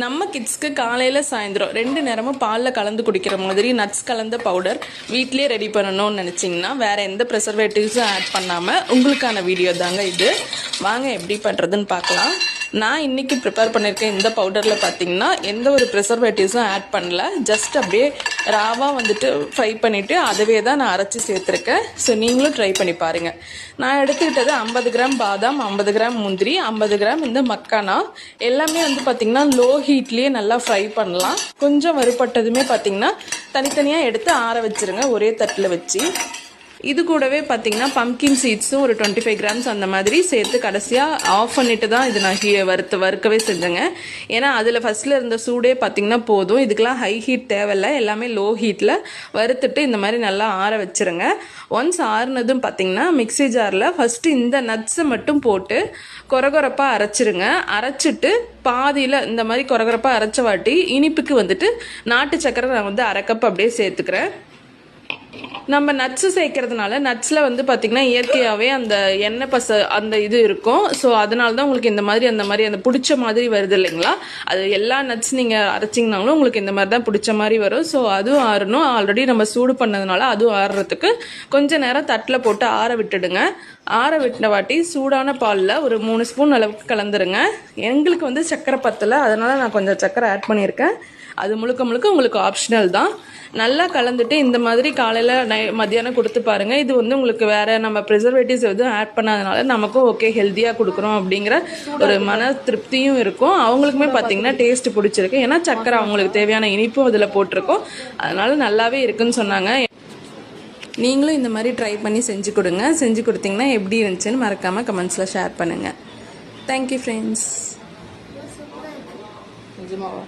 நம்ம கிட்ஸ்க்கு காலையில் சாயந்தரம் 2 நேரமும் பாலில் கலந்து குடிக்கிற மாதிரி நட்ஸ் கலந்த பவுடர் வீட்லேயே ரெடி பண்ணணும்னு நினச்சிங்கன்னா வேறு எந்த ப்ரிசர்வேட்டிவ்ஸும் ஆட் பண்ணாமல் உங்களுக்கான வீடியோ தாங்க இது. வாங்க எப்படி பண்ணுறதுன்னு பார்க்கலாம். நான் இன்றைக்கி ப்ரிப்பேர் பண்ணியிருக்கேன். இந்த பவுடரில் பார்த்திங்கன்னா எந்த ஒரு ப்ரிசர்வேட்டிவ்ஸும் ஆட் பண்ணல. ஜஸ்ட் அப்படியே ராவாக வந்துட்டு ஃப்ரை பண்ணிவிட்டு அதவே தான் நான் அரைச்சி சேர்த்துருக்கேன். ஸோ நீங்களும் ட்ரை பண்ணி பாருங்கள். நான் எடுத்துக்கிட்டது 50 கிராம் பாதாம், 50 கிராம் முந்திரி, 50 கிராம் இந்த மக்கானா. எல்லாமே வந்து பார்த்திங்கன்னா லோ ஹீட்லேயே நல்லா ஃப்ரை பண்ணலாம். கொஞ்சம் வறுபட்டதுமே பார்த்திங்கன்னா தனித்தனியாக எடுத்து ஆற வச்சுருங்க ஒரே தட்டில் வச்சு. இது கூடவே பார்த்திங்கன்னா பம்கின் சீட்ஸும் ஒரு 25 கிராம்ஸ் அந்த மாதிரி சேர்த்து கடைசியாக ஆஃப் பண்ணிட்டு தான் இது நான் வறுக்கவே செஞ்சேங்க. ஏன்னா அதில் ஃபஸ்ட்டில் இருந்த சூடே பார்த்திங்கன்னா போதும். இதுக்கெலாம் ஹை ஹீட் தேவையில்லை. எல்லாமே லோ ஹீட்டில் வறுத்துட்டு இந்த மாதிரி நல்லா ஆற வச்சுருங்க. ஒன்ஸ் ஆறுனதும் பார்த்திங்கன்னா மிக்ஸி ஜாரில் ஃபஸ்ட்டு இந்த நட்ஸை மட்டும் போட்டு கொரகொரப்பாக அரைச்சிருங்க. அரைச்சிட்டு பாதியில் இந்த மாதிரி கொரகொரப்பாக அரைச்ச வாட்டி இனிப்புக்கு வந்துட்டு நாட்டு சக்கரை நான் வந்து 1/2 கப் அப்படியே சேர்த்துக்கிறேன். நம்ம நட்ஸு சேர்க்கறதுனால நட்ஸில் வந்து பார்த்திங்கன்னா இயற்கையாகவே அந்த எண்ணெய் பசை அந்த இது இருக்கும். ஸோ அதனால தான் உங்களுக்கு இந்த மாதிரி அந்த பிடிச்ச மாதிரி வருது இல்லைங்களா. அது எல்லா நட்ஸ் நீங்கள் அரைச்சிங்கனாலும் உங்களுக்கு இந்த மாதிரி தான் பிடிச்ச மாதிரி வரும். ஸோ அதுவும் ஆறணும். ஆல்ரெடி நம்ம சூடு பண்ணதுனால அதுவும் ஆறுறதுக்கு கொஞ்சம் நேரம் தட்டில் போட்டு ஆற விட்டுடுங்க. ஆற விட்டின வாட்டி சூடான பாலில் ஒரு 3 ஸ்பூன் அளவுக்கு கலந்துருங்க. எங்களுக்கு வந்து சர்க்கரை பத்தலை, அதனால் நான் கொஞ்சம் சர்க்கரை ஆட் பண்ணியிருக்கேன். அது முழுக்க உங்களுக்கு ஆப்ஷனல் தான். நல்லா கலந்துட்டு இந்த மாதிரி காலையில் மத்தியானம் கொடுத்து பாருங்கள். இது வந்து உங்களுக்கு வேறு நம்ம ப்ரிசர்வேட்டிவ்ஸ் எதுவும் ஆட் பண்ணாதனால நமக்கும் ஓகே ஹெல்த்தியாக கொடுக்குறோம் அப்படிங்கிற ஒரு மன திருப்தியும் இருக்கும். அவங்களுக்குமே பார்த்திங்கன்னா டேஸ்ட்டு பிடிச்சிருக்கு. ஏன்னா சக்கரை அவங்களுக்கு தேவையான இனிப்பும் அதில் போட்டிருக்கோம். அதனால் நல்லாவே இருக்குன்னு சொன்னாங்க. நீங்களும் இந்த மாதிரி ட்ரை பண்ணி செஞ்சு கொடுங்க. செஞ்சு கொடுத்தீங்கன்னா எப்படி இருந்துச்சுன்னு மறக்காமல் கமெண்ட்ஸில் ஷேர் பண்ணுங்கள். Thank you friends. நிஜமாவா?